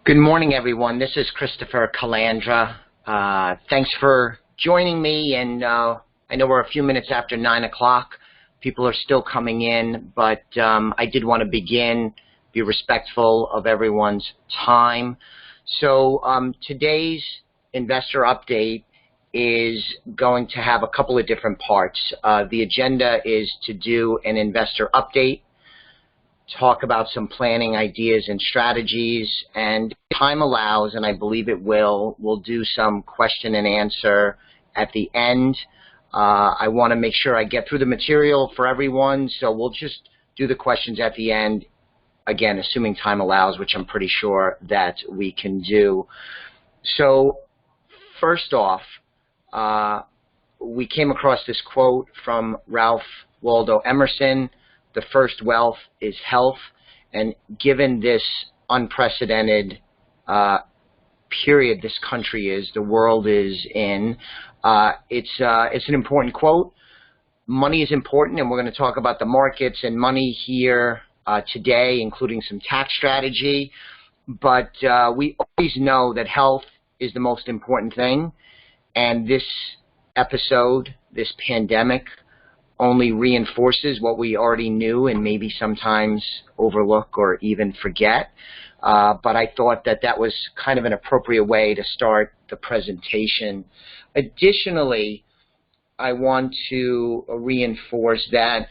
Good morning, everyone. This is Christopher Calandra. Thanks for joining me, and I know we're a few minutes after 9 o'clock. People are still coming in, but I did want to be respectful of everyone's time. So today's investor update is going to have a couple of different parts. The agenda is to do an investor update, talk about some planning ideas and strategies, and if time allows, and I believe it will, we'll do some question and answer at the end. I want to make sure I get through the material for everyone, so we'll just do the questions at the end, again, assuming time allows, which I'm pretty sure that we can do. So first off, we came across this quote from Ralph Waldo Emerson: "The first wealth is health," and given this unprecedented period this country is, the world is in, it's an important quote. Money is important, and we're going to talk about the markets and money here today, including some tax strategy. But we always know that health is the most important thing, and this episode, this pandemic, only reinforces what we already knew and maybe sometimes overlook or even forget. But I thought that that was kind of an appropriate way to start the presentation. Additionally, I want to reinforce that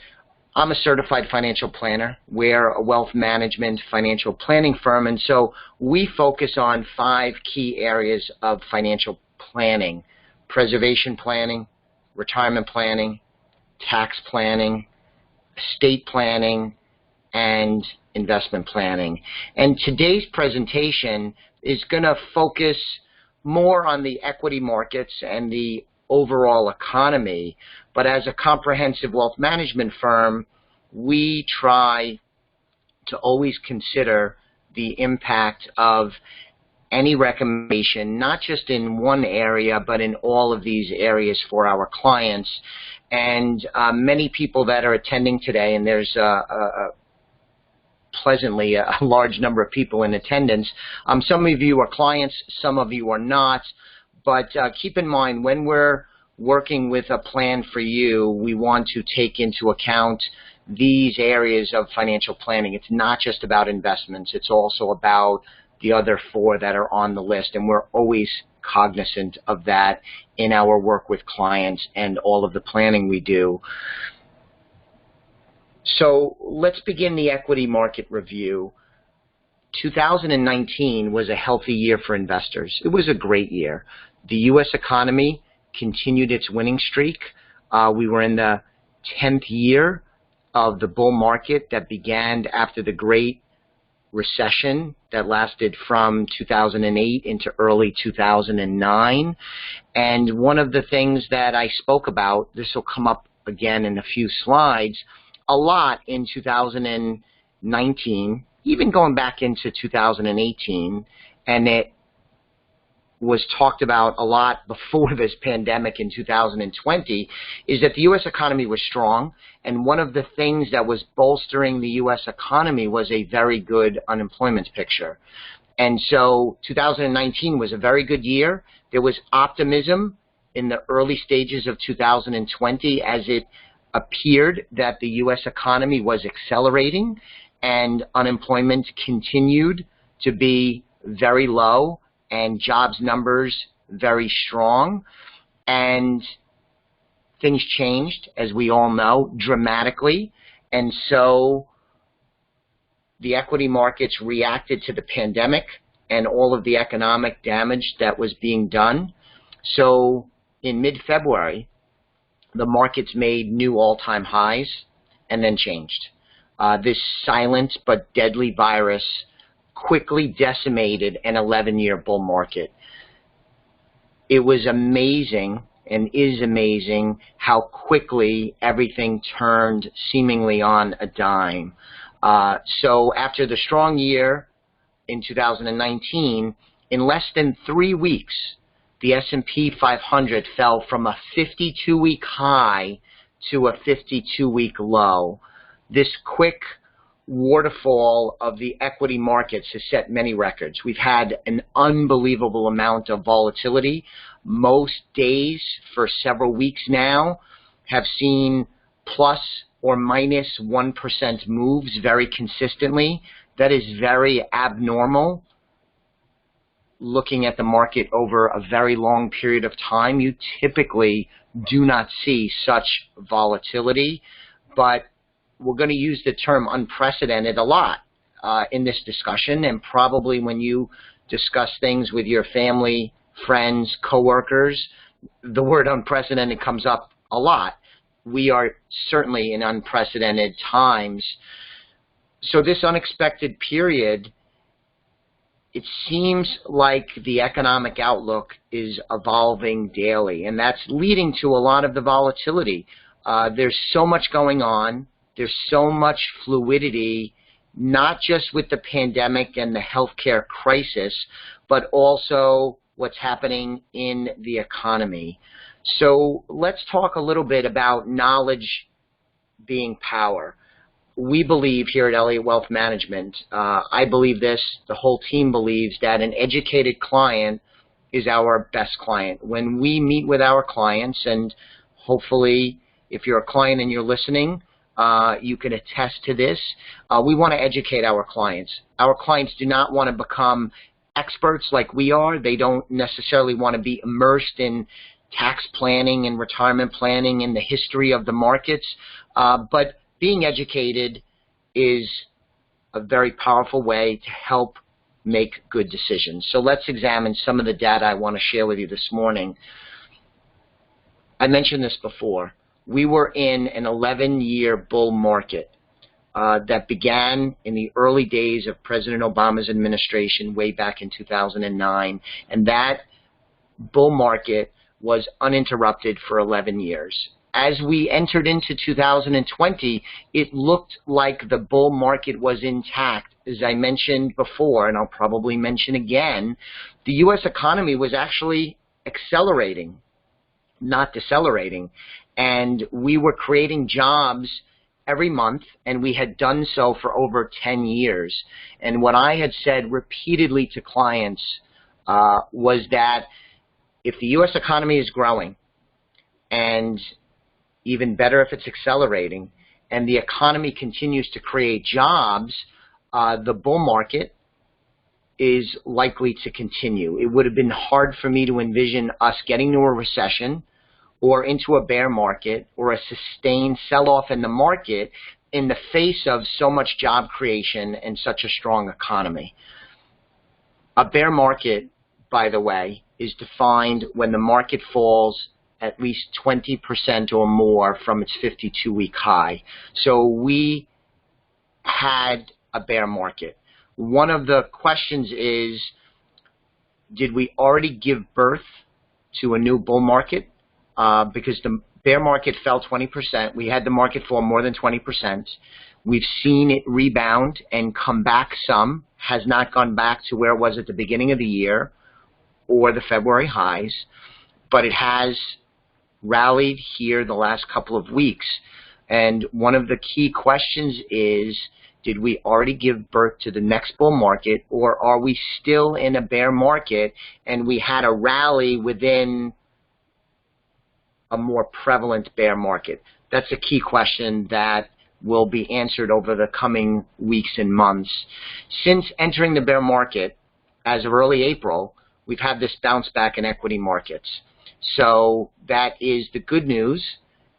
I'm a certified financial planner. We're a wealth management financial planning firm, and so we focus on 5 key areas of financial planning: preservation planning, retirement planning, tax planning, estate planning, and investment planning. And today's presentation is going to focus more on the equity markets and the overall economy. But as a comprehensive wealth management firm, we try to always consider the impact of any recommendation, not just in one area, but in all of these areas for our clients. And many people that are attending today, and there's pleasantly a large number of people in attendance. Some of you are clients, some of you are not, but keep in mind, when we're working with a plan for you, we want to take into account these areas of financial planning. It's not just about investments, it's also about the other 4 that are on the list, and we're always cognizant of that in our work with clients and all of the planning we do. So let's begin the equity market review. 2019 was a healthy year for investors. It was a great year. The U.S. economy continued its winning streak. We were in the 10th year of the bull market that began after the Great Recession that lasted from 2008 into early 2009. And one of the things that I spoke about, this will come up again in a few slides, a lot in 2019, even going back into 2018, and it was talked about a lot before this pandemic in 2020, is that the U.S. economy was strong, and one of the things that was bolstering the U.S. economy was a very good unemployment picture. And so 2019 was a very good year. There was optimism in the early stages of 2020 as it appeared that the U.S. economy was accelerating and unemployment continued to be very low and jobs numbers very strong. And things changed, as we all know, dramatically. And so the equity markets reacted to the pandemic and all of the economic damage that was being done. So in mid-February, the markets made new all-time highs and then changed. This silent but deadly virus quickly decimated an 11-year bull market. It was amazing and is amazing how quickly everything turned seemingly on a dime. So after the strong year in 2019, in less than 3 weeks, the S&P 500 fell from a 52-week high to a 52-week low. This quick waterfall of the equity markets has set many records. We've had an unbelievable amount of volatility. Most days for several weeks now have seen plus or minus 1% moves very consistently. That is very abnormal. Looking at the market over a very long period of time, you typically do not see such volatility, but we're going to use the term unprecedented a lot in this discussion, and probably when you discuss things with your family, friends, coworkers, the word unprecedented comes up a lot. We are certainly in unprecedented times. So this unexpected period, it seems like the economic outlook is evolving daily, and that's leading to a lot of the volatility. There's so much going on. There's so much fluidity, not just with the pandemic and the healthcare crisis, but also what's happening in the economy. So let's talk a little bit about knowledge being power. We believe here at Elliott Wealth Management, I believe this, the whole team believes, that an educated client is our best client. When we meet with our clients, and hopefully if you're a client and you're listening, you can attest to this, we want to educate our clients. Our clients do not want to become experts like we are. They don't necessarily want to be immersed in tax planning and retirement planning and the history of the markets, but being educated is a very powerful way to help make good decisions. So let's examine some of the data I want to share with you this morning. I mentioned this before. We were in an 11-year bull market that began in the early days of President Obama's administration way back in 2009, and that bull market was uninterrupted for 11 years. As we entered into 2020, it looked like the bull market was intact. As I mentioned before, and I'll probably mention again, the U.S. economy was actually accelerating, not decelerating. And we were creating jobs every month, and we had done so for over 10 years. And what I had said repeatedly to clients was that if the U.S. economy is growing, and even better if it's accelerating, and the economy continues to create jobs, the bull market is likely to continue. It would have been hard for me to envision us getting to a recession or into a bear market or a sustained sell-off in the market in the face of so much job creation and such a strong economy. A bear market, by the way, is defined when the market falls at least 20% or more from its 52-week high. So we had a bear market. One of the questions is, did we already give birth to a new bull market? Because the bear market fell 20%. We had the market fall more than 20%. We've seen it rebound and come back some, has not gone back to where it was at the beginning of the year or the February highs, but it has rallied here the last couple of weeks. And one of the key questions is, did we already give birth to the next bull market, or are we still in a bear market and we had a rally within a more prevalent bear market? That's a key question that will be answered over the coming weeks and months. Since entering the bear market, as of early April, we've had this bounce back in equity markets. So that is the good news,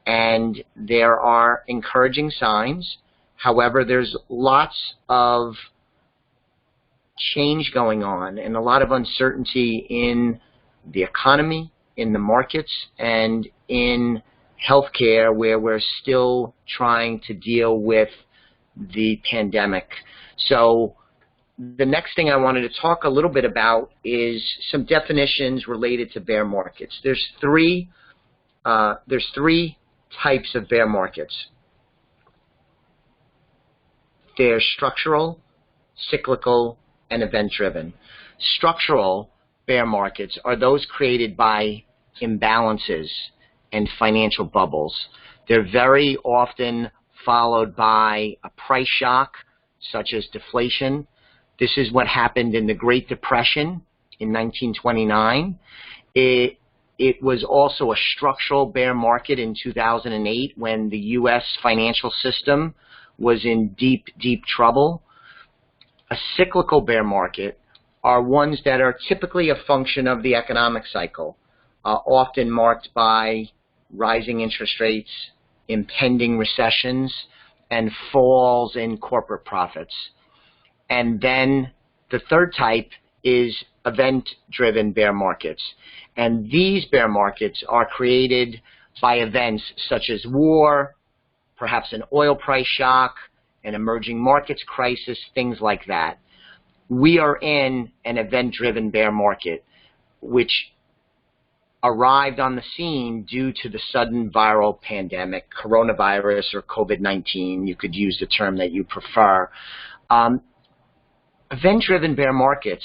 and there are encouraging signs. However, there's lots of change going on and a lot of uncertainty in the economy, in the markets, and in healthcare, where we're still trying to deal with the pandemic. So the next thing I wanted to talk a little bit about is some definitions related to bear markets. There's three types of bear markets. They're structural, cyclical, and event-driven. Structural bear markets are those created by imbalances and financial bubbles. They're very often followed by a price shock, such as deflation. This is what happened in the Great Depression in 1929. It was also a structural bear market in 2008 when the U.S. financial system was in deep, deep trouble. A cyclical bear market are ones that are typically a function of the economic cycle, often marked by rising interest rates, impending recessions, and falls in corporate profits. And then the third type is event-driven bear markets. And these bear markets are created by events such as war, perhaps an oil price shock, an emerging markets crisis, things like that. We are in an event-driven bear market, which arrived on the scene due to the sudden viral pandemic, coronavirus or COVID-19. You could use the term that you prefer. Event-driven bear markets,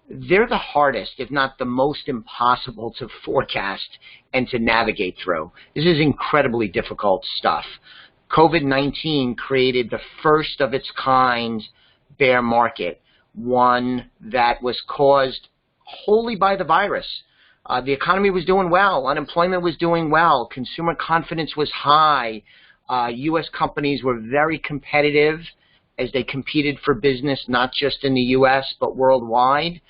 they're the hardest, if not the most impossible to forecast and to navigate through. This is incredibly difficult stuff. COVID-19 created the first of its kind bear market, one that was caused wholly by the virus. The economy was doing well. Unemployment was doing well. Consumer confidence was high. U.S. companies were very competitive as they competed for business, not just in the U.S., but worldwide.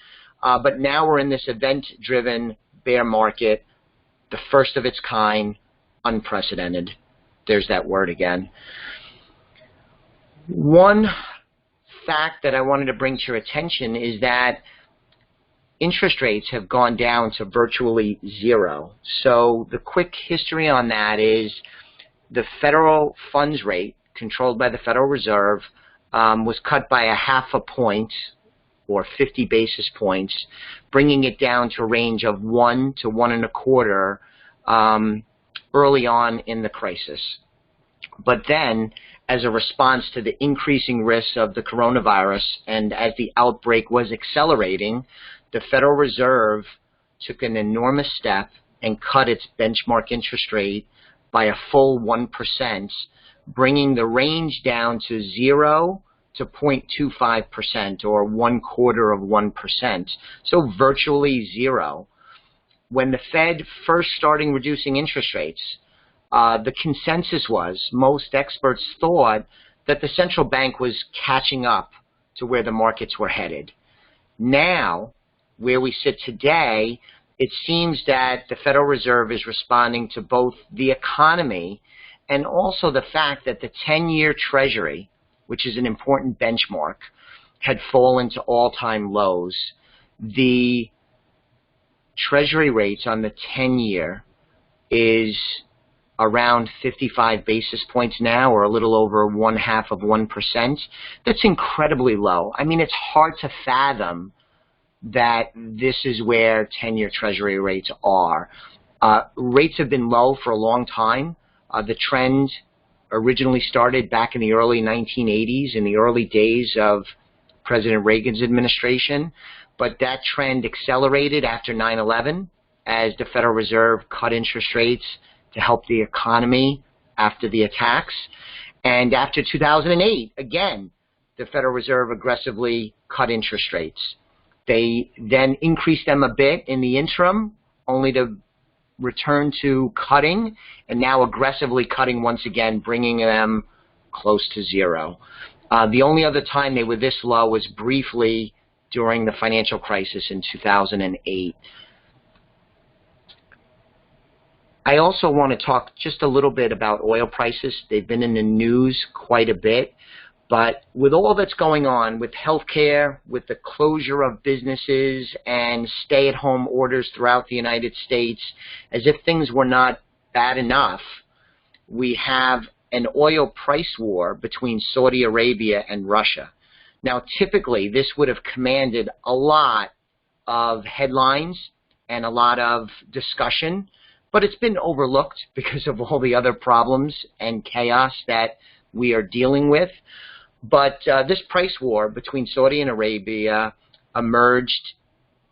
But now we're in this event-driven bear market, the first of its kind, unprecedented. There's that word again. One fact that I wanted to bring to your attention is that interest rates have gone down to virtually zero. So the quick history on that is the federal funds rate, controlled by the Federal Reserve, was cut by 0.5 point or 50 basis points, bringing it down to a range of 1 to 1.25 early on in the crisis. But then, as a response to the increasing risks of the coronavirus and as the outbreak was accelerating, the Federal Reserve took an enormous step and cut its benchmark interest rate by a full 1%, bringing the range down to 0 to 0.25% or 0.25%, so virtually zero. When the Fed first started reducing interest rates, the consensus was, most experts thought that the central bank was catching up to where the markets were headed. Now, where we sit today, it seems that the Federal Reserve is responding to both the economy and also the fact that the 10-year Treasury, which is an important benchmark, had fallen to all-time lows. The Treasury rates on the 10-year is around 55 basis points now, or a little over 0.5%. That's incredibly low. I mean, it's hard to fathom that this is where 10-year Treasury rates are. Rates have been low for a long time. The trend originally started back in the early 1980s, in the early days of President Reagan's administration, but that trend accelerated after 9/11 as the Federal Reserve cut interest rates to help the economy after the attacks. And after 2008, again, the Federal Reserve aggressively cut interest rates. They then increased them a bit in the interim, only to return to cutting, and now aggressively cutting once again, bringing them close to zero. The only other time they were this low was briefly during the financial crisis in 2008. I also want to talk just a little bit about oil prices. They've been in the news quite a bit. But with all that's going on with healthcare, with the closure of businesses and stay-at-home orders throughout the United States, as if things were not bad enough, we have an oil price war between Saudi Arabia and Russia. Now, typically, this would have commanded a lot of headlines and a lot of discussion, but it's been overlooked because of all the other problems and chaos that we are dealing with. But this price war between Saudi and Arabia emerged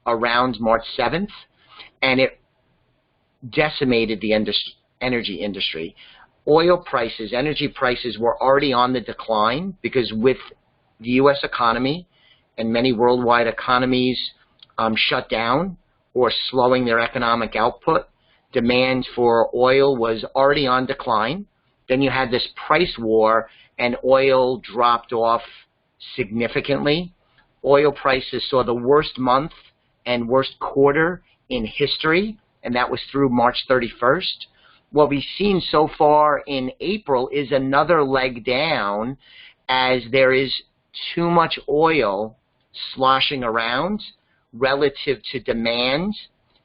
around March 7th, and it decimated the energy industry. Oil prices, energy prices were already on the decline because with the U.S. economy and many worldwide economies shut down or slowing their economic output, demand for oil was already on decline. Then you had this price war, and oil dropped off significantly. Oil prices saw the worst month and worst quarter in history, and that was through March 31st. What we've seen so far in April is another leg down, as there is too much oil sloshing around relative to demand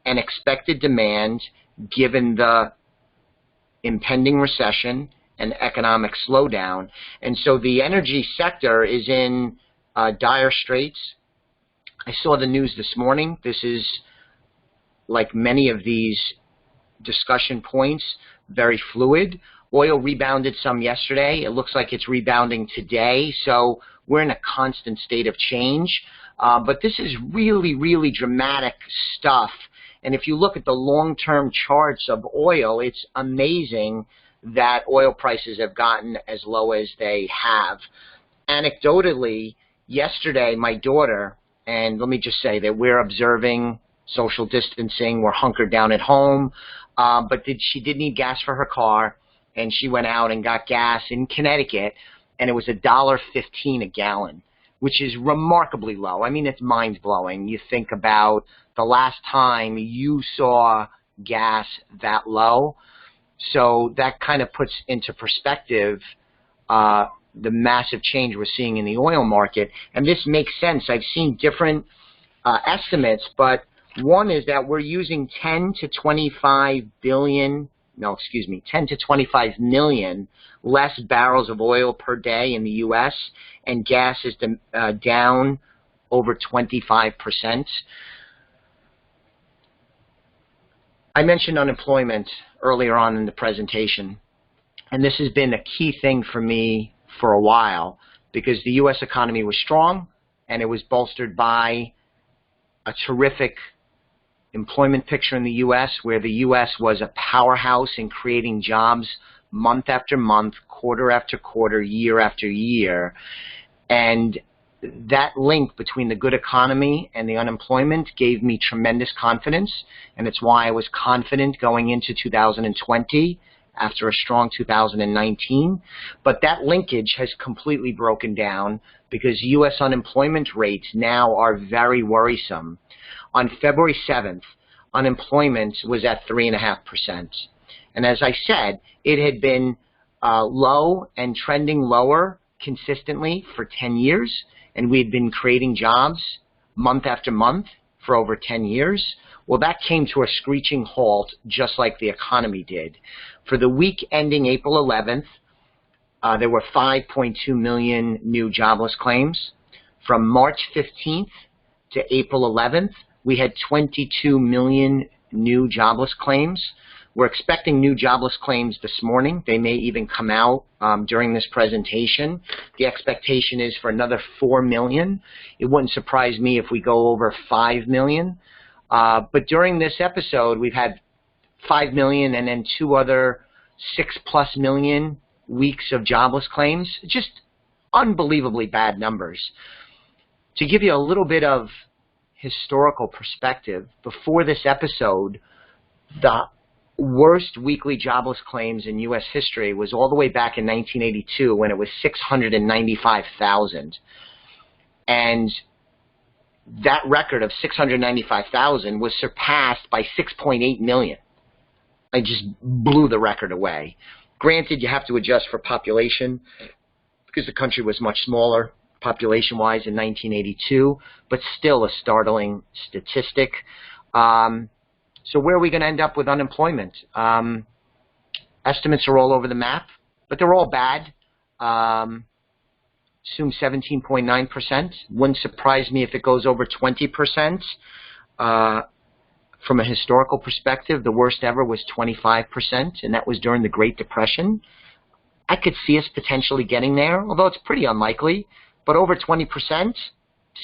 and expected demand, given the impending recession and economic slowdown. And so the energy sector is in dire straits. I saw the news this morning. This is, like many of these discussion points, very fluid. Oil rebounded some yesterday. It looks like it's rebounding today. So we're in a constant state of change. But this is really, really dramatic stuff. And if you look at the long-term charts of oil, it's amazing that oil prices have gotten as low as they have. Anecdotally, yesterday, my daughter, and let me just say that we're observing social distancing, we're hunkered down at home, but she did need gas for her car, and she went out and got gas in Connecticut, and it was $1.15 a gallon, which is remarkably low. I mean, it's mind-blowing. You think about the last time you saw gas that low. So that kind of puts into perspective the massive change we're seeing in the oil market. And this makes sense. I've seen different estimates, but one is that we're using 10 to 25 million less barrels of oil per day in the U.S., and gas is down over 25%. I mentioned unemployment earlier on in the presentation, and this has been a key thing for me for a while, because the U.S. economy was strong, and it was bolstered by a terrific employment picture in the U.S., where the U.S. was a powerhouse in creating jobs month after month, quarter after quarter, year after year. And that link between the good economy and the unemployment gave me tremendous confidence, and it's why I was confident going into 2020 after a strong 2019. But that linkage has completely broken down, because U.S. unemployment rates now are very worrisome. On February 7th, unemployment was at 3.5%. And as I said, it had been low and trending lower consistently for 10 years, and we had been creating jobs month after month for over 10 years. Well, that came to a screeching halt, just like the economy did. For the week ending April 11th, there were 5.2 million new jobless claims. From March 15th to April 11th, we had 22 million new jobless claims. We're expecting new jobless claims this morning. They may even come out during this presentation. The expectation is for another 4 million. It wouldn't surprise me if we go over 5 million. But during this episode, we've had 5 million and then two other 6+ million weeks of jobless claims. Just unbelievably bad numbers. To give you a little bit of historical perspective, before this episode, the worst weekly jobless claims in U.S. history was all the way back in 1982, when it was 695,000. And that record of 695,000 was surpassed by 6.8 million. I just blew the record away. Granted, you have to adjust for population, because the country was much smaller population-wise in 1982, but still a startling statistic. So where are we going to end up with unemployment? Estimates are all over the map, but they're all bad. Assume 17.9%. Wouldn't surprise me if it goes over 20%. From a historical perspective, the worst ever was 25%, and that was during the Great Depression. I could see us potentially getting there, although it's pretty unlikely. But over 20%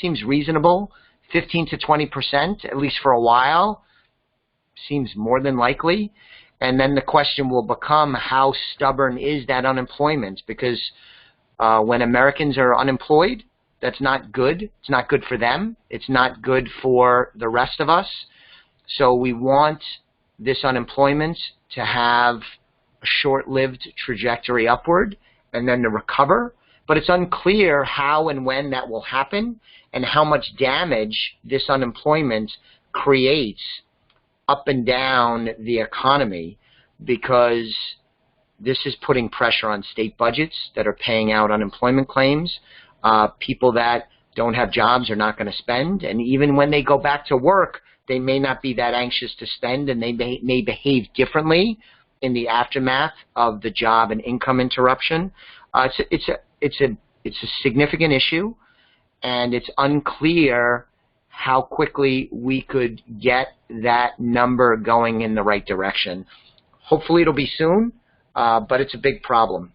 seems reasonable. 15 to 20%, at least for a while, seems more than likely. And then the question will become, how stubborn is that unemployment? Because when Americans are unemployed, That's not good. It's not good for them. It's not good for the rest of us. So we want this unemployment to have a short-lived trajectory upward and then to recover. But it's unclear how and when that will happen and how much damage this unemployment creates up and down the economy, because this is putting pressure on state budgets that are paying out unemployment claims. People that don't have jobs are not going to spend, and even when they go back to work, they may not be that anxious to spend, and they may behave differently in the aftermath of the job and income interruption. It's a significant issue, and it's unclear how quickly we could get that number going in the right direction. Hopefully it'll be soon, but it's a big problem.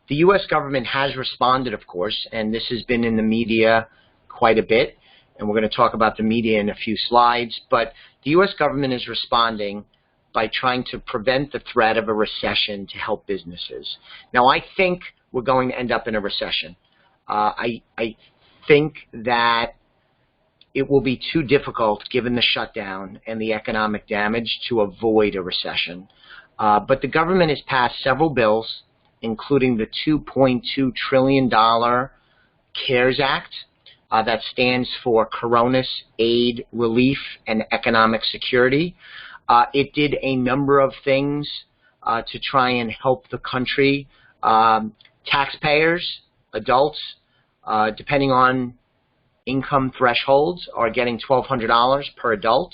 The U.S. government has responded, of course, and this has been in the media quite a bit, and we're going to talk about the media in a few slides, but the U.S. government is responding by trying to prevent the threat of a recession to help businesses. Now, I think we're going to end up in a recession. I think that it will be too difficult, given the shutdown and the economic damage, to avoid a recession. But the government has passed several bills, including the $2.2 trillion CARES Act, that stands for Coronavirus Aid, Relief, and Economic Security. It did a number of things to try and help the country. Taxpayers, adults, depending on income thresholds, are getting $1,200 per adult.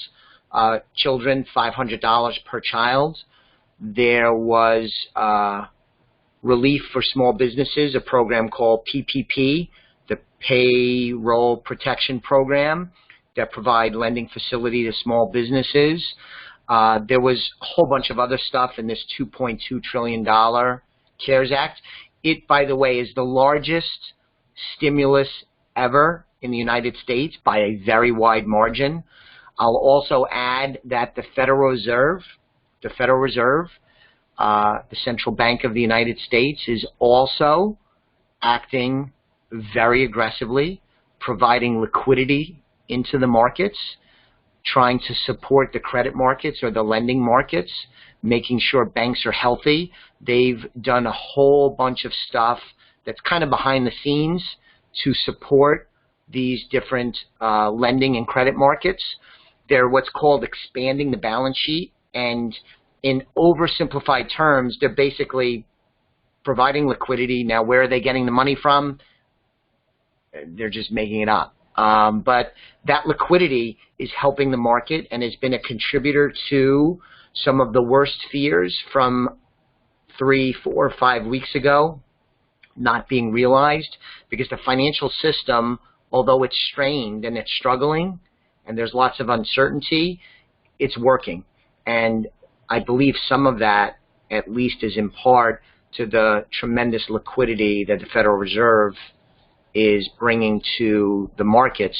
Children, $500 per child. There was relief for small businesses, a program called PPP, the Payroll Protection Program, that provide lending facility to small businesses. There was a whole bunch of other stuff in this $2.2 trillion CARES Act. It, by the way, is the largest stimulus ever in the United States by a very wide margin. I'll also add that the Federal Reserve, the Central Bank of the United States, is also acting very aggressively, providing liquidity into the markets, trying to support the credit markets or the lending markets, making sure banks are healthy. They've done a whole bunch of stuff that's kind of behind the scenes to support these different lending and credit markets. They're what's called expanding the balance sheet, and in oversimplified terms, they're basically providing liquidity. Now, where are they getting the money from? They're just making it up. But that liquidity is helping the market and has been a contributor to some of the worst fears from 3, 4, 5 weeks ago not being realized, because the financial system, although it's strained and it's struggling and there's lots of uncertainty, it's working. And I believe some of that, at least, is in part to the tremendous liquidity that the Federal Reserve is bringing to the markets.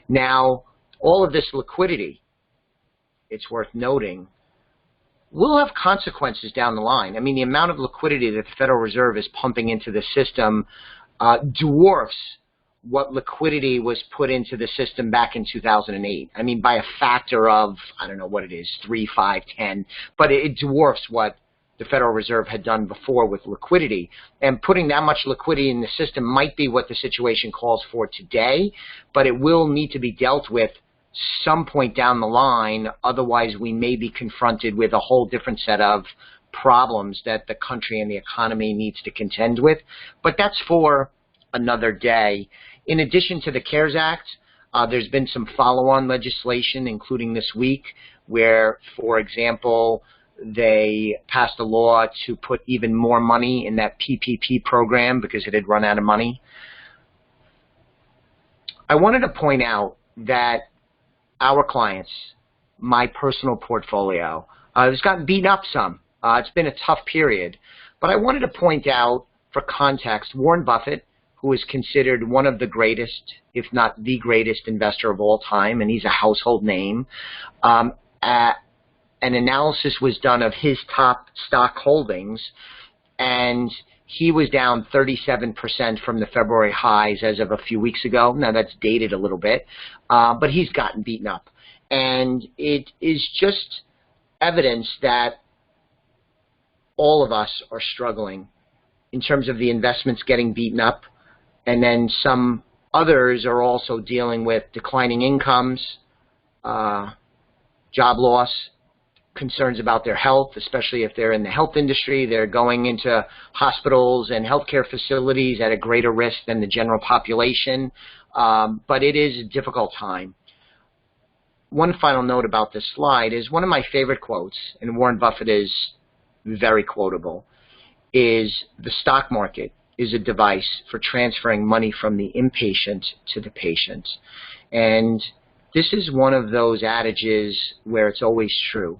Now, all of this liquidity, it's worth noting, will have consequences down the line. I mean, the amount of liquidity that the Federal Reserve is pumping into the system dwarfs what liquidity was put into the system back in 2008. I mean, by a factor of, I don't know what it is, 3, 5, 10, but it dwarfs what the Federal Reserve had done before with liquidity. And putting that much liquidity in the system might be what the situation calls for today, but it will need to be dealt with some point down the line. Otherwise, we may be confronted with a whole different set of problems that the country and the economy needs to contend with. But that's for another day. In addition to the CARES Act, there's been some follow-on legislation, including this week, where, for example, they passed a law to put even more money in that PPP program because it had run out of money. I wanted to point out that our clients, my personal portfolio, has gotten beaten up some. It's been a tough period. But I wanted to point out, for context, Warren Buffett, who is considered one of the greatest, if not the greatest investor of all time, and he's a household name. An analysis was done of his top stock holdings, and he was down 37% from the February highs as of a few weeks ago. Now, that's dated a little bit, but he's gotten beaten up. And it is just evidence that all of us are struggling in terms of the investments getting beaten up, and then some others are also dealing with declining incomes, job loss, concerns about their health, especially if they're in the health industry. They're going into hospitals and healthcare facilities at a greater risk than the general population. But it is a difficult time. One final note about this slide is one of my favorite quotes, and Warren Buffett is very quotable, is the stock market is a device for transferring money from the impatient to the patient. And this is one of those adages where it's always true.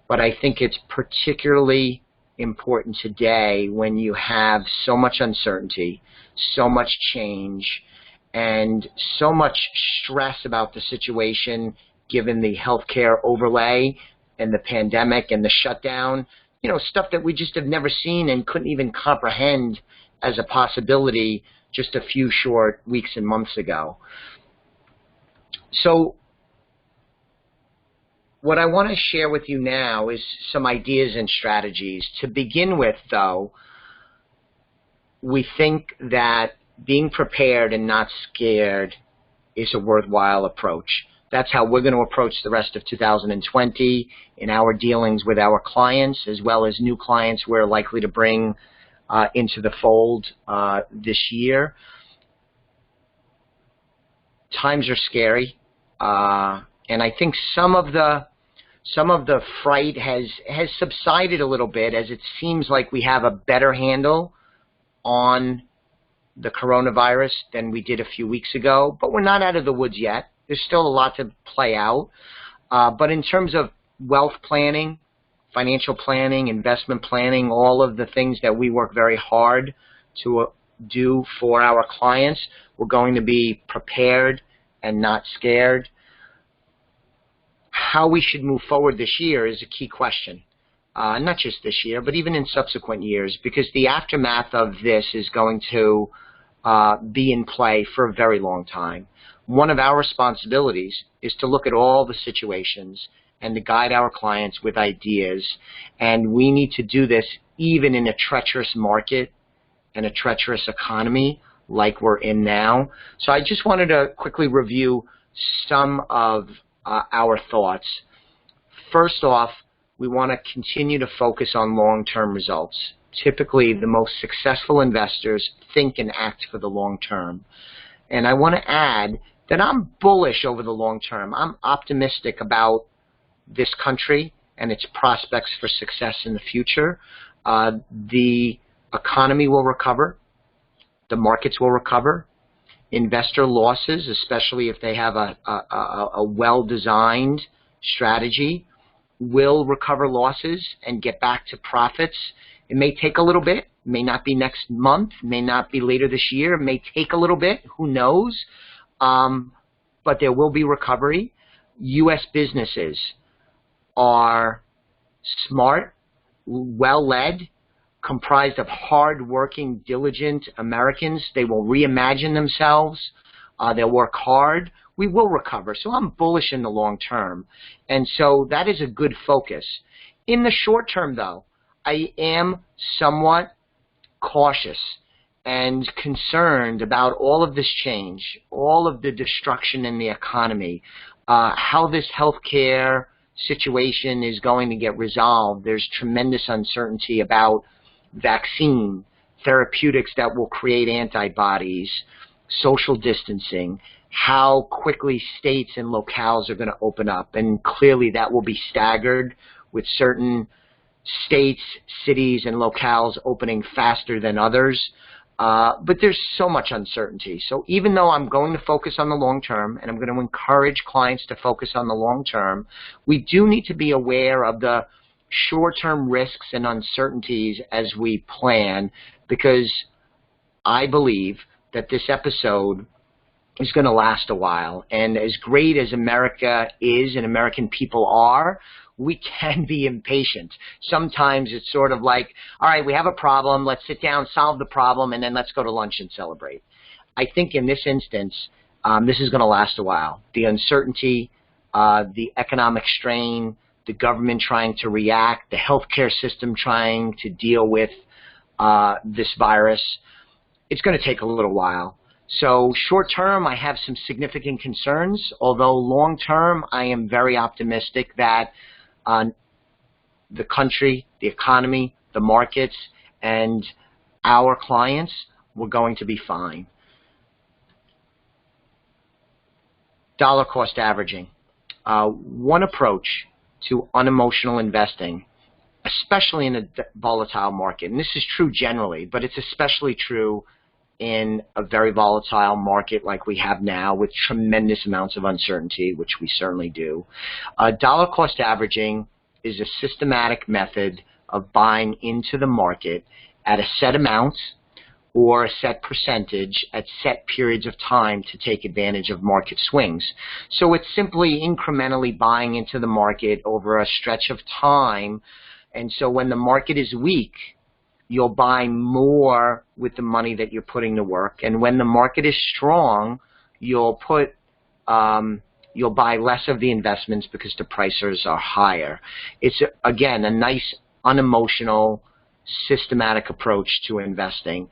But I think it's particularly important today when you have so much uncertainty, so much change, and so much stress about the situation given the healthcare overlay and the pandemic and the shutdown, you know, stuff that we just have never seen and couldn't even comprehend as a possibility just a few short weeks and months ago. So what I want to share with you now is some ideas and strategies. To begin with, though, we think that being prepared and not scared is a worthwhile approach. That's how we're going to approach the rest of 2020 in our dealings with our clients, as well as new clients we're likely to bring into the fold this year. Times are scary, and I think some of the fright has subsided a little bit, as it seems like we have a better handle on the coronavirus than we did a few weeks ago, but we're not out of the woods yet. There's still a lot to play out. But in terms of wealth planning, financial planning, investment planning, all of the things that we work very hard to do for our clients, we're going to be prepared and not scared. How we should move forward this year is a key question. Not just this year, but even in subsequent years, because the aftermath of this is going to be in play for a very long time. One of our responsibilities is to look at all the situations and to guide our clients with ideas, and we need to do this even in a treacherous market and a treacherous economy like we're in now. So I just wanted to quickly review some of our thoughts. First off, we want to continue to focus on long-term results. Typically, the most successful investors think and act for the long term. And I want to add that I'm bullish over the long term. I'm optimistic about this country and its prospects for success in the future. The economy will recover. The markets will recover. Investor losses, especially if they have a well-designed strategy, will recover losses and get back to profits. It may take a little bit. It may not be next month. It may not be later this year. It may take a little bit. Who knows? But there will be recovery. U.S. businesses are smart, well-led, comprised of hard-working, diligent Americans. They will reimagine themselves. They'll work hard. We will recover. So I'm bullish in the long term. And so that is a good focus. In the short term, though, I am somewhat cautious and concerned about all of this change, all of the destruction in the economy, how this healthcare situation is going to get resolved. There's tremendous uncertainty about vaccine, therapeutics that will create antibodies, social distancing, how quickly states and locales are going to open up. And clearly that will be staggered, with certain states, cities, and locales opening faster than others. But there's so much uncertainty. So even though I'm going to focus on the long term, and I'm going to encourage clients to focus on the long term, we do need to be aware of the short-term risks and uncertainties as we plan, because I believe that this episode is going to last a while. And as great as America is and American people are, we can be impatient. Sometimes it's sort of like, all right, we have a problem, let's sit down, solve the problem, and then let's go to lunch and celebrate. I think in this instance, this is going to last a while. The uncertainty, the economic strain, the government trying to react, the healthcare system trying to deal with this virus, it's going to take a little while. So short term, I have some significant concerns, although long term, I am very optimistic that the country, the economy, the markets, and our clients were going to be fine. Dollar cost averaging. One approach to unemotional investing, especially in a volatile market, and this is true generally, but it's especially true in a very volatile market like we have now with tremendous amounts of uncertainty, which we certainly do. Dollar cost averaging is a systematic method of buying into the market at a set amount or a set percentage at set periods of time to take advantage of market swings. So it's simply incrementally buying into the market over a stretch of time. And so when the market is weak, you'll buy more with the money that you're putting to work. And when the market is strong, you'll buy less of the investments because the prices are higher. It's, again, a nice, unemotional, systematic approach to investing.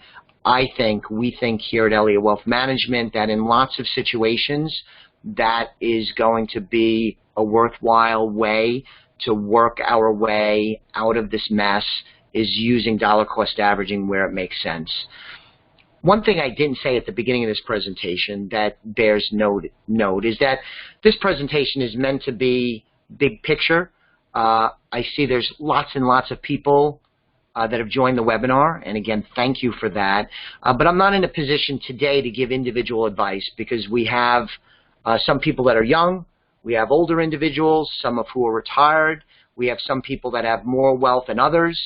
We think here at Elliott Wealth Management that in lots of situations, that is going to be a worthwhile way to work our way out of this mess, is using dollar cost averaging where it makes sense. One thing I didn't say at the beginning of this presentation that bears note is that this presentation is meant to be big picture. I see there's lots and lots of people that have joined the webinar, and again, thank you for that. But I'm not in a position today to give individual advice because we have some people that are young, we have older individuals, some of who are retired, we have some people that have more wealth than others,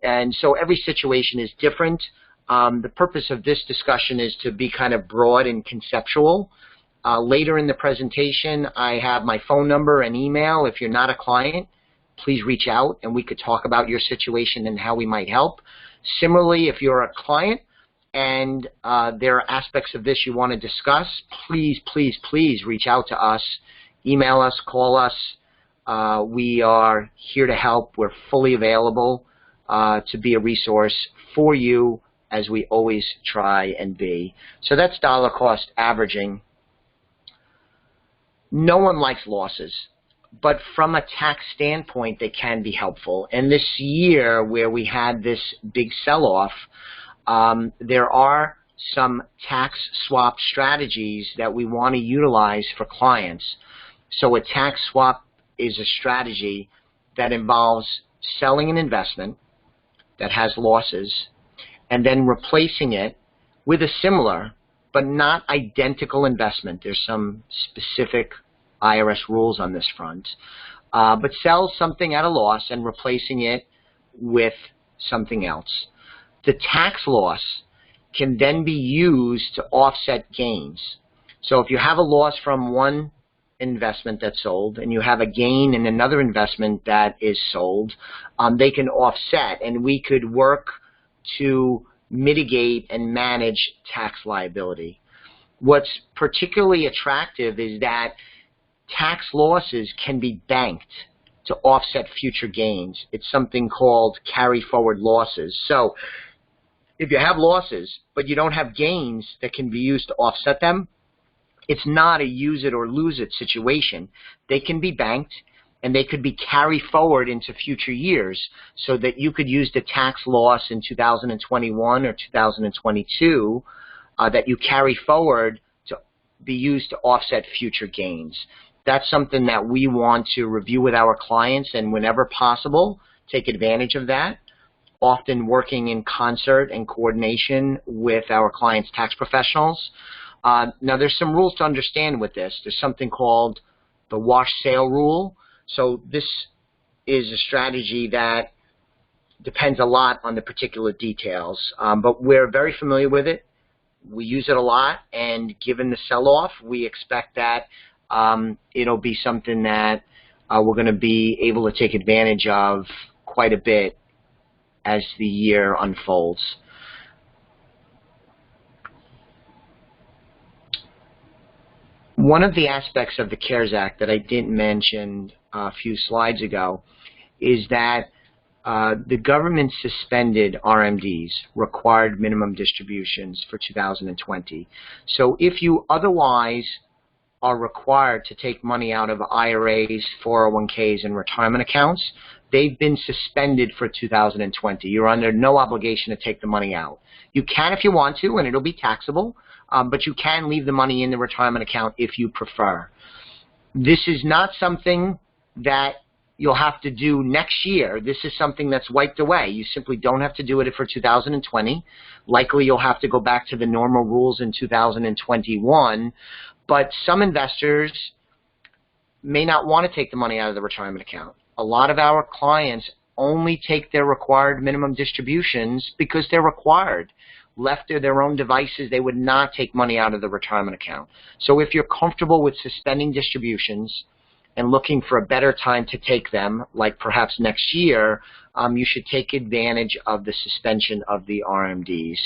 and so every situation is different. The purpose of this discussion is to be kind of broad and conceptual. Later in the presentation, I have my phone number and email. If you're not a client, please reach out and we could talk about your situation and how we might help. Similarly, if you're a client and there are aspects of this you want to discuss, please, please, please reach out to us. Email us, call us. We are here to help. We're fully available to be a resource for you, as we always try and be. So that's dollar cost averaging. No one likes losses, but from a tax standpoint, they can be helpful. And this year, where we had this big sell-off, there are some tax swap strategies that we want to utilize for clients. So a tax swap is a strategy that involves selling an investment that has losses and then replacing it with a similar but not identical investment. There's some specific IRS rules on this front. But sell something at a loss and replacing it with something else. The tax loss can then be used to offset gains. So if you have a loss from one investment that's sold and you have a gain in another investment that is sold, they can offset, and we could work to mitigate and manage tax liability. What's particularly attractive is that tax losses can be banked to offset future gains. It's something called carry forward losses. So if you have losses but you don't have gains that can be used to offset them, it's not a use it or lose it situation. They can be banked and they could be carried forward into future years so that you could use the tax loss in 2021 or 2022 that you carry forward to be used to offset future gains. That's something that we want to review with our clients, and whenever possible, take advantage of that, often working in concert and coordination with our clients' tax professionals. Now, there's some rules to understand with this. There's something called the wash sale rule. So this is a strategy that depends a lot on the particular details, but we're very familiar with it We use it a lot, and given the sell-off, we expect that it'll be something that we're going to be able to take advantage of quite a bit as the year unfolds. One of the aspects of the CARES Act that I didn't mention a few slides ago is that the government suspended RMDs, required minimum distributions, for 2020. So if you otherwise are required to take money out of IRAs, 401ks, and retirement accounts, they've been suspended for 2020. You're under no obligation to take the money out. You can if you want to, and it'll be taxable, but you can leave the money in the retirement account if you prefer. This is not something that you'll have to do next year. This is something that's wiped away. You simply don't have to do it for 2020. Likely you'll have to go back to the normal rules in 2021, but some investors may not want to take the money out of the retirement account. A lot of our clients only take their required minimum distributions because they're required. Left to their own devices, they would not take money out of the retirement account. So if you're comfortable with suspending distributions and looking for a better time to take them, like perhaps next year, you should take advantage of the suspension of the RMDs.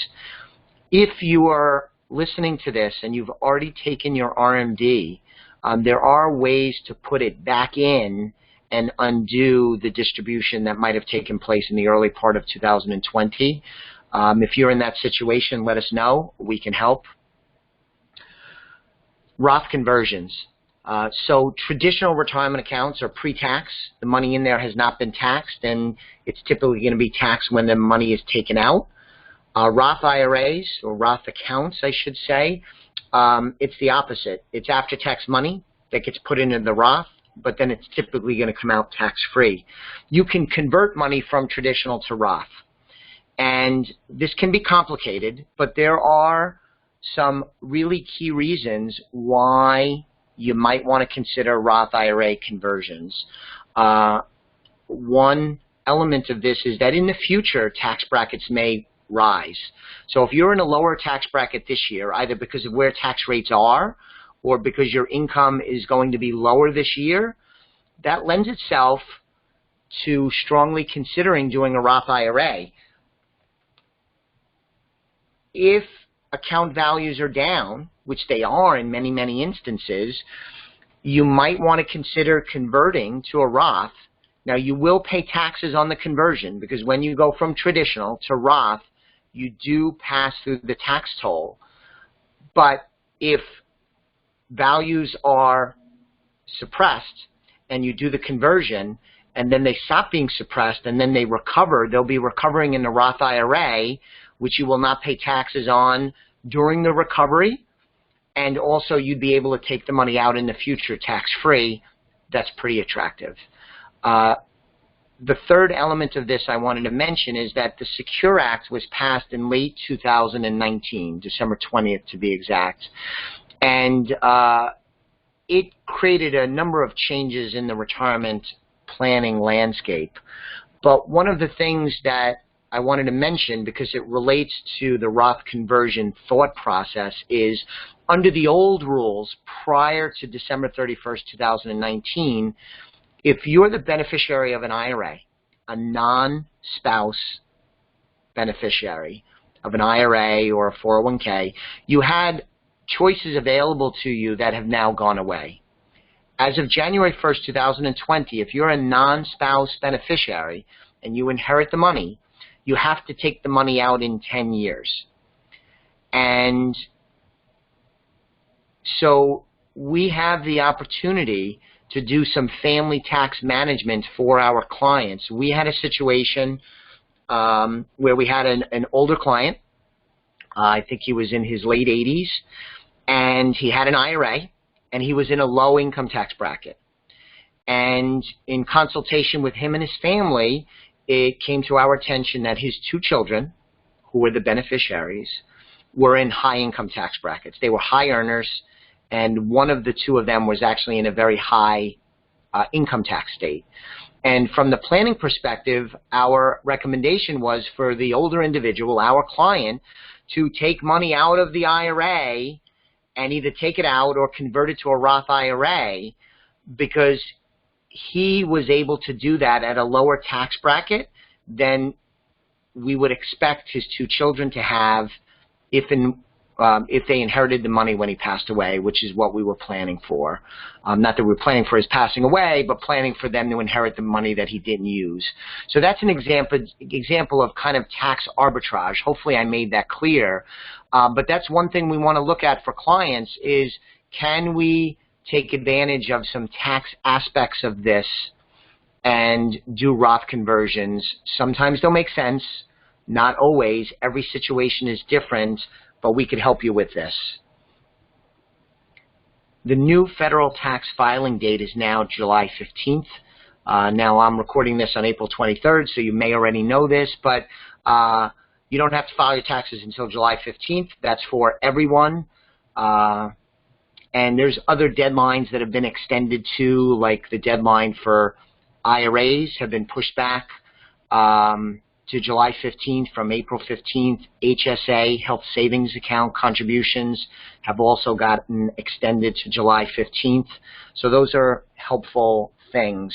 If you are listening to this and you've already taken your RMD, there are ways to put it back in and undo the distribution that might have taken place in the early part of 2020. If you're in that situation, let us know. We can help. Roth conversions. So traditional retirement accounts are pre-tax. The money in there has not been taxed, and it's typically going to be taxed when the money is taken out. Roth IRAs, or Roth accounts, I should say, it's the opposite. It's after-tax money that gets put into the Roth, but then it's typically going to come out tax-free. You can convert money from traditional to Roth, and this can be complicated, but there are some really key reasons why you might want to consider Roth IRA conversions. One element of this is that in the future, tax brackets may rise. So if you're in a lower tax bracket this year, either because of where tax rates are or because your income is going to be lower this year, that lends itself to strongly considering doing a Roth IRA. If account values are down, which they are in many, many instances, you might want to consider converting to a Roth. Now, you will pay taxes on the conversion because when you go from traditional to Roth, you do pass through the tax toll. But if values are suppressed and you do the conversion and then they stop being suppressed and then they recover, they'll be recovering in the Roth IRA, which you will not pay taxes on during the recovery, and also you'd be able to take the money out in the future tax-free. That's pretty attractive. The third element of this I wanted to mention is that the Secure Act was passed in late 2019, December 20th to be exact, and it created a number of changes in the retirement planning landscape. But one of the things that I wanted to mention, because it relates to the Roth conversion thought process, is under the old rules prior to December 31st, 2019, if you're the beneficiary of an IRA, a non-spouse beneficiary of an IRA or a 401k, you had choices available to you that have now gone away. As of January 1st, 2020, if you're a non-spouse beneficiary and you inherit the money, you have to take the money out in 10 years. And so we have the opportunity to do some family tax management for our clients. We had a situation where we had an older client. I think he was in his late 80s, and he had an IRA, and he was in a low income tax bracket. And in consultation with him and his family, it came to our attention that his two children, who were the beneficiaries, were in high income tax brackets. They were high earners, and one of the two of them was actually in a very high income tax state. And from the planning perspective, our recommendation was for the older individual, our client, to take money out of the IRA and either take it out or convert it to a Roth IRA, because he was able to do that at a lower tax bracket than we would expect his two children to have if they inherited the money when he passed away, which is what we were planning for. Not that we were planning for his passing away, but planning for them to inherit the money that he didn't use. So that's an example of kind of tax arbitrage. Hopefully I made that clear. But that's one thing we want to look at for clients is, can we take advantage of some tax aspects of this and do Roth conversions? Sometimes they'll make sense, not always. Every situation is different, but we could help you with this. The new federal tax filing date is now July 15th. Now I'm recording this on April 23rd, so you may already know this, but you don't have to file your taxes until July 15th. That's for everyone. And there's other deadlines that have been extended too, like the deadline for IRAs have been pushed back to July 15th from April 15th. HSA, health savings account contributions, have also gotten extended to July 15th. So those are helpful things.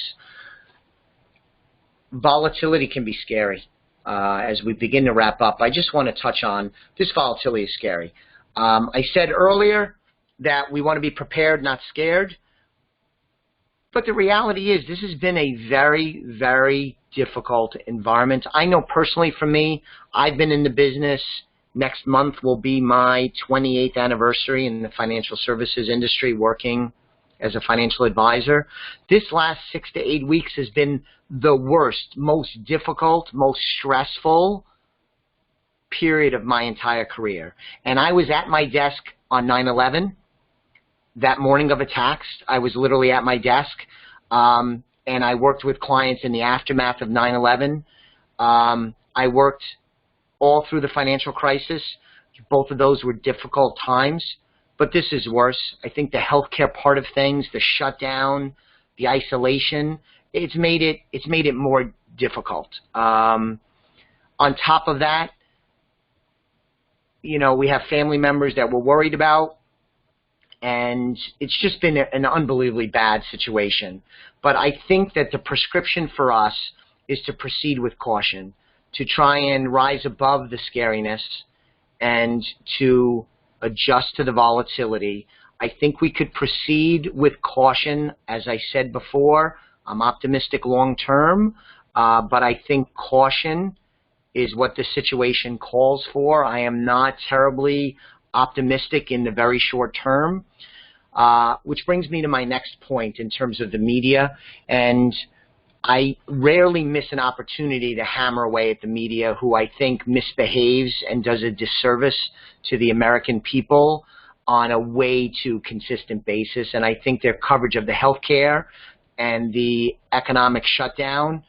Volatility can be scary. As we begin to wrap up, I just want to touch on this. Volatility is scary. I said earlier that we want to be prepared, not scared. But the reality is this has been a very, very difficult environment. I know personally for me, I've been in the business. Next month will be my 28th anniversary in the financial services industry, working as a financial advisor. This last 6 to 8 weeks has been the worst, most difficult, most stressful period of my entire career. And I was at my desk on 9/11. That morning of attacks, I was literally at my desk, and I worked with clients in the aftermath of 9/11. I worked all through the financial crisis. Both of those were difficult times, but this is worse. I think the healthcare part of things, the shutdown, the isolation, it's made it more difficult. On top of that, you know, we have family members that we're worried about. And it's just been an unbelievably bad situation. But I think that the prescription for us is to proceed with caution, to try and rise above the scariness and to adjust to the volatility. I think we could proceed with caution. As I said before, I'm optimistic long term, but I think caution is what the situation calls for. I am not terribly optimistic in the very short term, which brings me to my next point in terms of the media. And I rarely miss an opportunity to hammer away at the media, who I think misbehaves and does a disservice to the American people on a way too consistent basis. And I think their coverage of the healthcare and the economic shutdown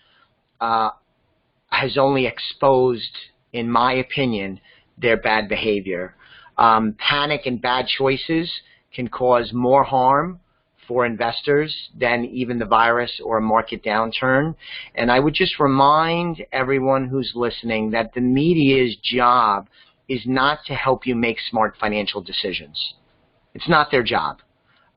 has only exposed, in my opinion, their bad behavior. Panic and bad choices can cause more harm for investors than even the virus or a market downturn. And I would just remind everyone who's listening that the media's job is not to help you make smart financial decisions. It's not their job.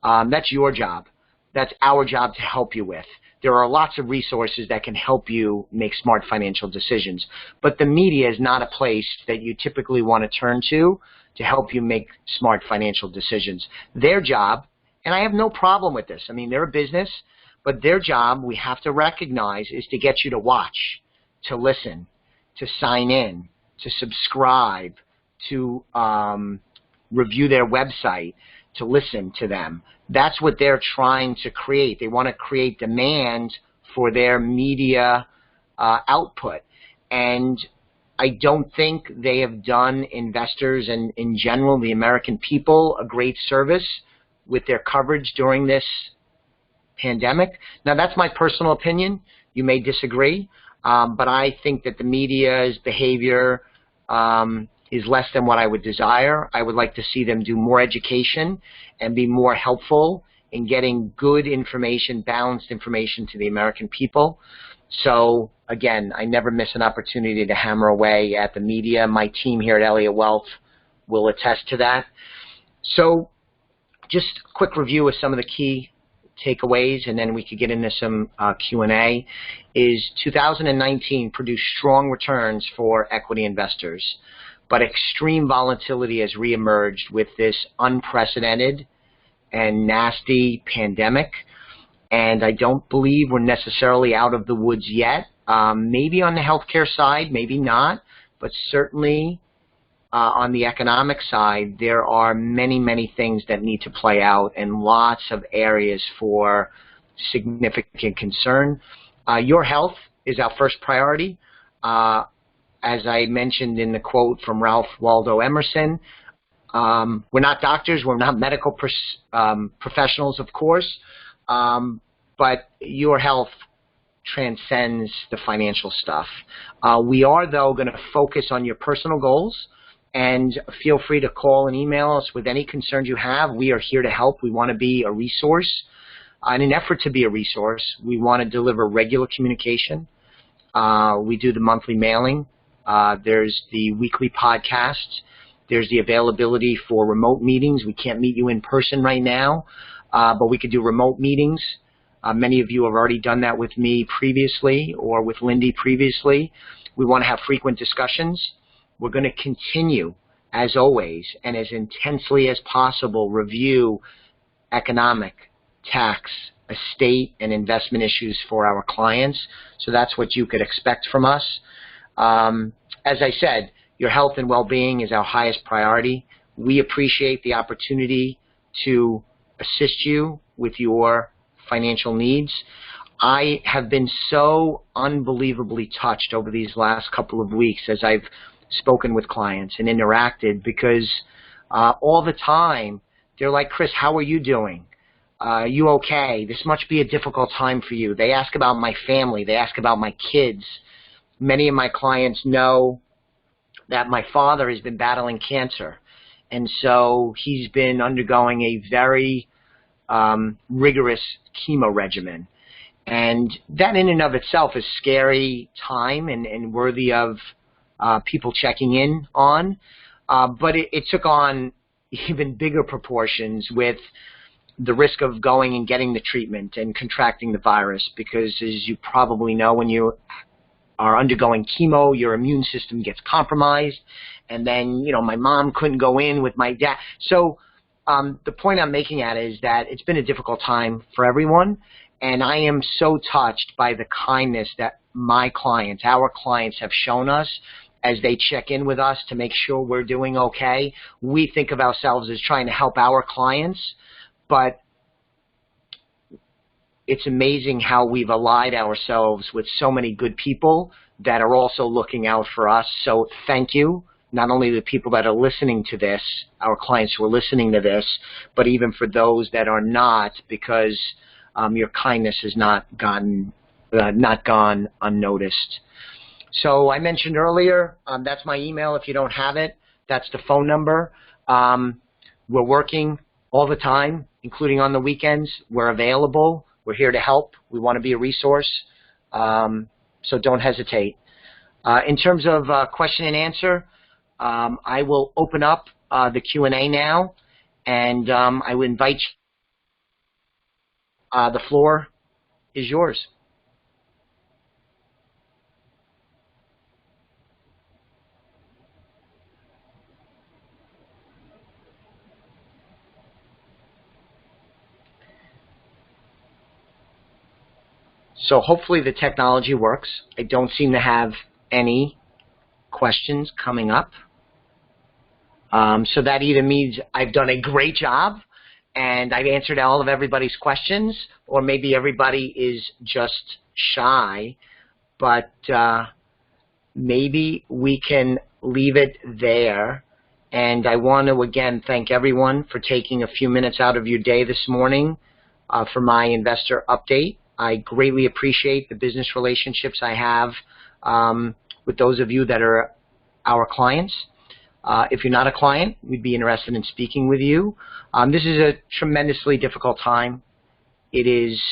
That's your job. That's our job to help you with. There are lots of resources that can help you make smart financial decisions. But the media is not a place that you typically want to turn to help you make smart financial decisions. Their job, and I have no problem with this, I mean, they're a business, but their job, we have to recognize, is to get you to watch, to listen, to sign in, to subscribe, to review their website, to listen to them. That's what they're trying to create. They want to create demand for their media output. And I don't think they have done investors and, in general, the American people a great service with their coverage during this pandemic. Now, that's my personal opinion. You may disagree, but I think that the media's behavior is less than what I would desire. I would like to see them do more education and be more helpful in getting good information, balanced information to the American people. So again, I never miss an opportunity to hammer away at the media. My team here at Elliott Wealth will attest to that. So just a quick review of some of the key takeaways, and then we could get into some Q&A, is 2019 produced strong returns for equity investors, but extreme volatility has reemerged with this unprecedented and nasty pandemic, and I don't believe we're necessarily out of the woods yet. Maybe on the healthcare side, maybe not, but certainly on the economic side, there are many, many things that need to play out and lots of areas for significant concern. Your health is our first priority. As I mentioned in the quote from Ralph Waldo Emerson, we're not doctors, we're not medical professionals, of course, but your health transcends the financial stuff. We are, though, going to focus on your personal goals. And feel free to call and email us with any concerns you have. We are here to help. We want to be a resource. In an effort to be a resource, we want to deliver regular communication. We do the monthly mailing. There's the weekly podcasts. There's the availability for remote meetings. We can't meet you in person right now, but we could do remote meetings. Many of you have already done that with me previously or with Lindy previously. We want to have frequent discussions. We're going to continue, as always, and as intensely as possible, review economic, tax, estate, and investment issues for our clients. So that's what you could expect from us. As I said, your health and well-being is our highest priority. We appreciate the opportunity to assist you with your financial needs. I have been so unbelievably touched over these last couple of weeks as I've spoken with clients and interacted, because all the time they're like, Chris, how are you doing? You okay? This must be a difficult time for you. They ask about my family. They ask about my kids. Many of my clients know that my father has been battling cancer, and so he's been undergoing a very rigorous chemo regimen. And that in and of itself is a scary time and worthy of people checking in on, but it took on even bigger proportions with the risk of going and getting the treatment and contracting the virus, because as you probably know, when you are undergoing chemo, your immune system gets compromised, and then, you know, my mom couldn't go in with my dad. So the point I'm making at is that it's been a difficult time for everyone, and I am so touched by the kindness that my clients, our clients, have shown us as they check in with us to make sure we're doing okay. We think of ourselves as trying to help our clients, but it's amazing how we've allied ourselves with so many good people that are also looking out for us. So thank you, not only the people that are listening to this, our clients who are listening to this, but even for those that are not, because your kindness has not gone unnoticed. So I mentioned earlier, that's my email if you don't have it. That's the phone number. We're working all the time, including on the weekends. We're available. We're here to help. We want to be a resource, so don't hesitate. In terms of question and answer, I will open up the Q&A now, and I would invite you. The floor is yours. So hopefully the technology works. I don't seem to have any questions coming up. So that either means I've done a great job and I've answered all of everybody's questions, or maybe everybody is just shy. But maybe we can leave it there. And I want to, again, thank everyone for taking a few minutes out of your day this morning for my investor update. I greatly appreciate the business relationships I have with those of you that are our clients. If you're not a client, we'd be interested in speaking with you. This is a tremendously difficult time. It is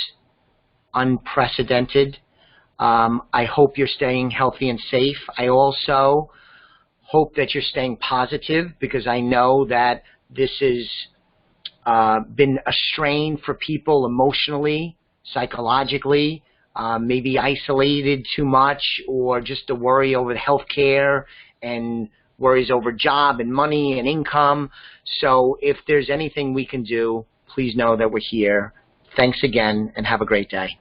unprecedented. I hope you're staying healthy and safe. I also hope that you're staying positive, because I know that this has been a strain for people emotionally, psychologically, maybe isolated too much, or just a worry over the health care and worries over job and money and income. So if there's anything we can do, please know that we're here. Thanks again, and have a great day.